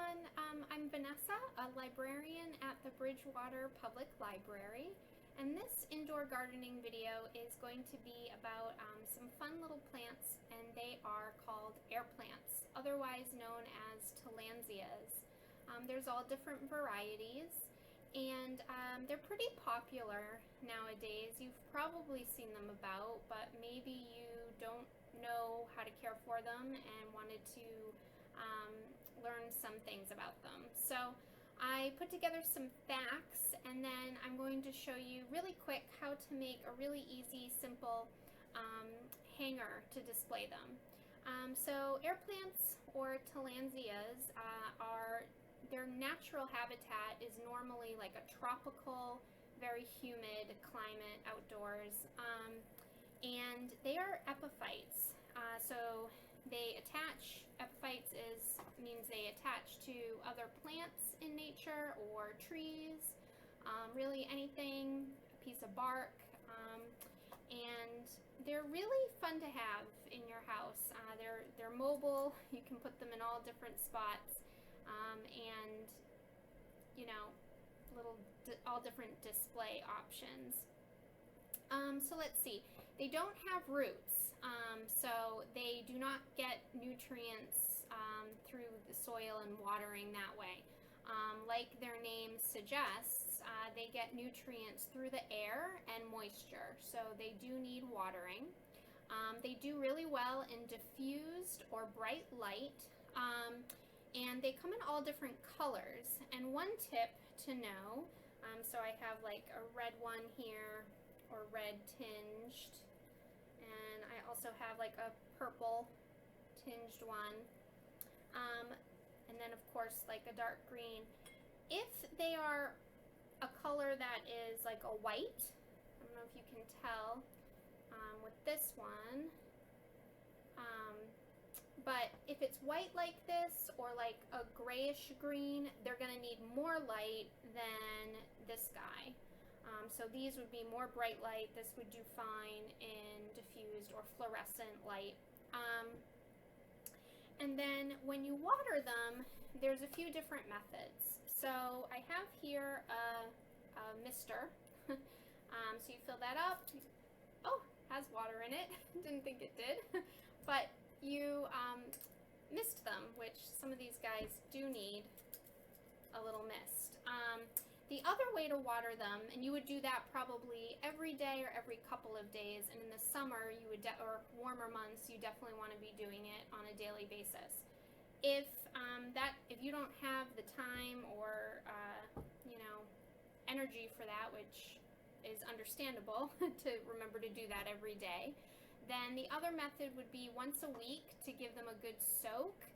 everyone. I'm Vanessa, a librarian at the Bridgewater Public Library, and this indoor gardening video is going to be about some fun little plants, and they are called air plants, otherwise known as tillandsias. There's all different varieties, and they're pretty popular nowadays. You've probably seen them about, but maybe you don't know how to care for them and wanted to learn some things about them. So I put together some facts, and then I'm going to show you really quick how to make a really easy, simple hanger to display them. So air plants, or tillandsias, their natural habitat is normally like a tropical, very humid climate outdoors, and they are epiphytes. So they attach. Epiphytes means they attach to other plants in nature or trees, really anything, a piece of bark, and they're really fun to have in your house. They're mobile. You can put them in all different spots, and all different display options. So let's see, they don't have roots, so they do not get nutrients through the soil and watering that way. Like their name suggests, they get nutrients through the air and moisture, so they do need watering. They do really well in diffused or bright light, and they come in all different colors. And one tip to know, so I have like a red one here, or red tinged, and I also have like a purple tinged one, and then of course like a dark green. If they are a color that is like a white, I don't know if you can tell with this one, but if it's white like this or like a grayish green, they're going to need more light than this guy. So these would be more bright light. This would do fine in diffused or fluorescent light. And then when you water them, there's a few different methods. So I have here a mister. So you fill that up. Oh, has water in it. Didn't think it did. But you mist them, which some of these guys do need a little mist. The other way to water them, and you would do that probably every day or every couple of days, and in the summer you would, or warmer months, you definitely want to be doing it on a daily basis. If you don't have the time or energy for that, which is understandable to remember to do that every day, then the other method would be once a week to give them a good soak.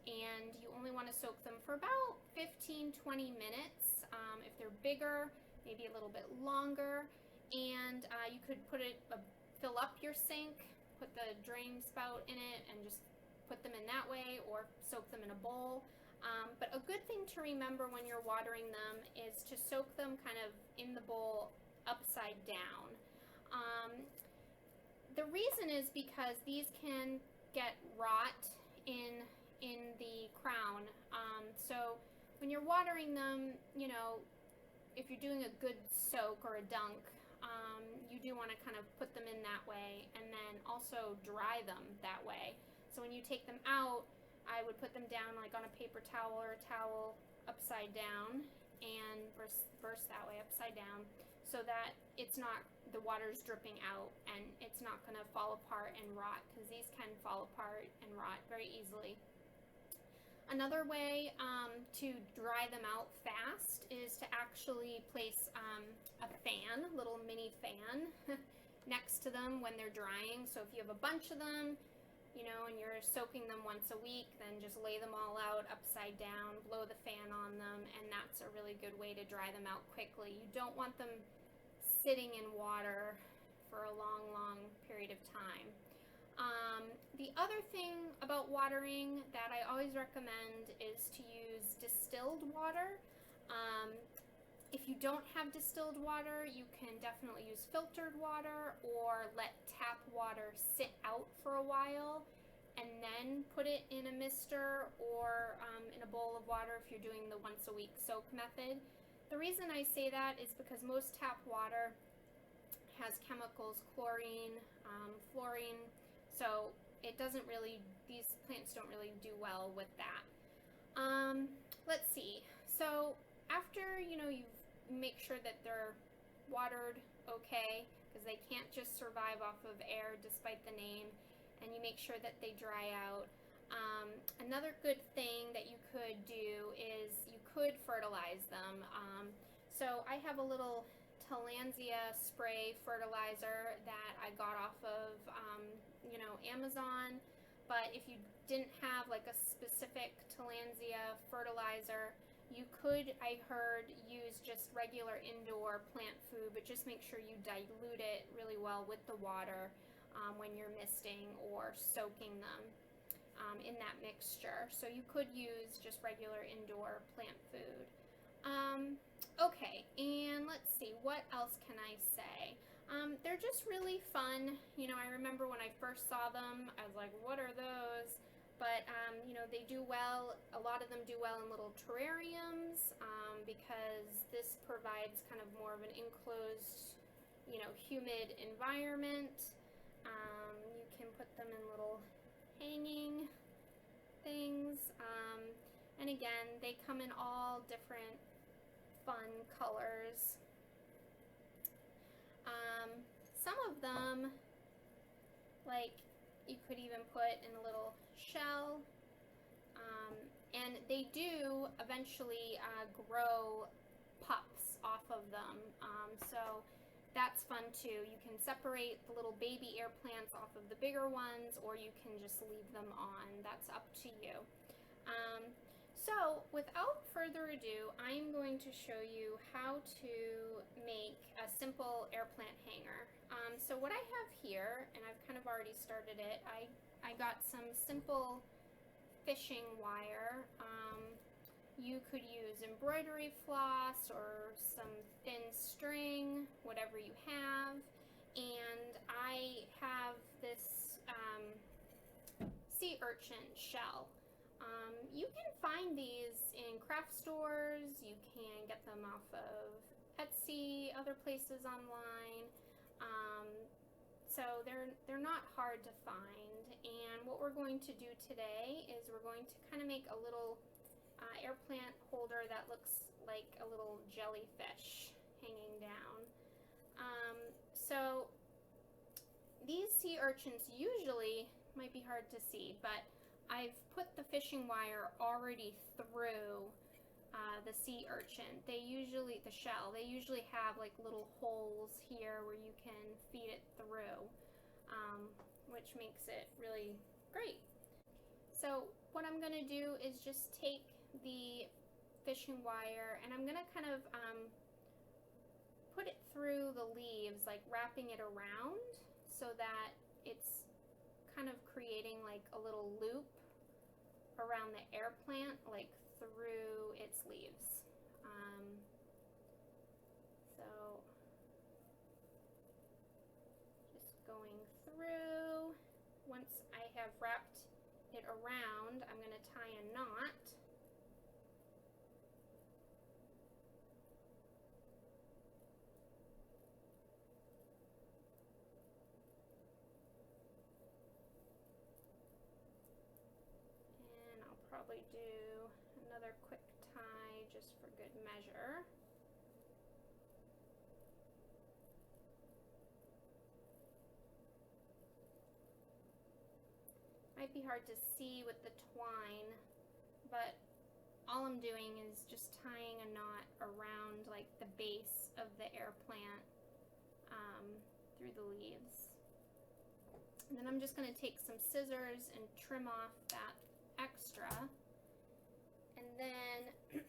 And you only want to soak them for about 15-20 minutes. If they're bigger, maybe a little bit longer. And you could fill up your sink, put the drain spout in it, and just put them in that way, or soak them in a bowl. But a good thing to remember when you're watering them is to soak them kind of in the bowl upside down. The reason is because these can get rot in the crown. So when you're watering them, if you're doing a good soak or a dunk, you do want to kind of put them in that way, and then also dry them that way. So when you take them out, I would put them down like on a paper towel or a towel upside down, and burst that way upside down, so that the water's dripping out and it's not going to fall apart and rot, because these can fall apart and rot very easily. Another way to dry them out fast is to actually place a little mini fan next to them when they're drying. So if you have a bunch of them, and you're soaking them once a week, then just lay them all out upside down, blow the fan on them, and that's a really good way to dry them out quickly. You don't want them sitting in water for a long period of time. The other thing about watering that I always recommend is to use distilled water. If you don't have distilled water, you can definitely use filtered water or let tap water sit out for a while and then put it in a mister or in a bowl of water if you're doing the once a week soak method. The reason I say that is because most tap water has chemicals, chlorine, fluorine, so it doesn't really, these plants don't really do well with that. Let's see. So after, you make sure that they're watered okay, because they can't just survive off of air despite the name, and you make sure that they dry out. Another good thing that you could do is you could fertilize them. So I have a little Tillandsia spray fertilizer that I got off of, Amazon. But if you didn't have like a specific Tillandsia fertilizer, you could, I heard, use just regular indoor plant food, but just make sure you dilute it really well with the water when you're misting or soaking them in that mixture. So you could use just regular indoor plant food. Okay, and let's see, what else can I say? They're just really fun. I remember when I first saw them, I was like, what are those? But, they do well. A lot of them do well in little terrariums because this provides kind of more of an enclosed, humid environment. You can put them in little hanging things. And again, they come in all different fun colors. Some of them, like, you could even put in a little shell, and they do eventually grow pups off of them, so that's fun too. You can separate the little baby air plants off of the bigger ones, or you can just leave them on. That's up to you. So without further ado, I'm going to show you how to make a simple air plant hanger. So what I have here, and I've kind of already started it, I got some simple fishing wire. You could use embroidery floss or some thin string, whatever you have. And I have this sea urchin shell. You can find these in craft stores. You can get them off of Etsy, other places online. So they're not hard to find. And what we're going to do today is we're going to kind of make a little air plant holder that looks like a little jellyfish hanging down. So these sea urchins usually might be hard to see, but I've put the fishing wire already through the sea urchin. They usually have like little holes here where you can feed it through, which makes it really great. So what I'm going to do is just take the fishing wire and I'm going to kind of put it through the leaves, like wrapping it around so that it's kind of creating like a little loop around the air plant, like through its leaves. So just going through. Once I have wrapped it around, I'm going to tie a knot. Probably do another quick tie just for good measure. Might be hard to see with the twine, but all I'm doing is just tying a knot around like the base of the air plant through the leaves. And then I'm just going to take some scissors and trim off that extra, and then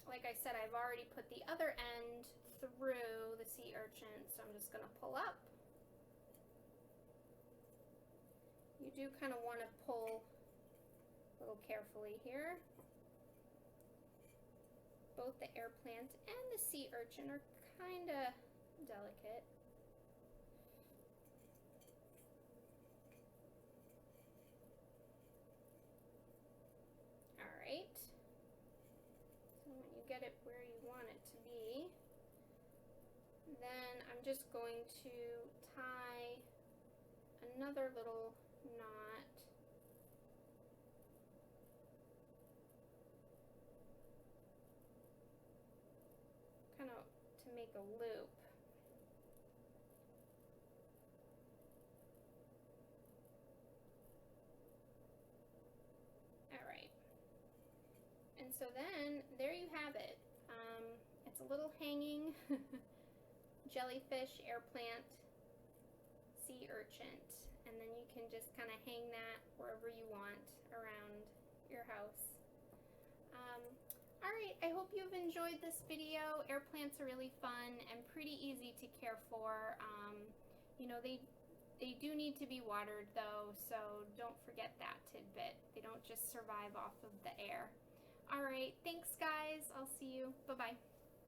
like I said, I've already put the other end through the sea urchin, so I'm just going to pull up. You do kind of want to pull a little carefully here. Both the air plant and the sea urchin are kind of delicate. get it where you want it to be. Then I'm just going to tie another little knot kind of to make a loop. Alright, and so then there you have it. It's a little hanging jellyfish, air plant, sea urchin, and then you can just kind of hang that wherever you want around your house. Alright, I hope you've enjoyed this video. Air plants are really fun and pretty easy to care for. You know, they do need to be watered though, so don't forget that tidbit. They don't just survive off of the air. Alright, thanks guys. I'll see you. Bye-bye.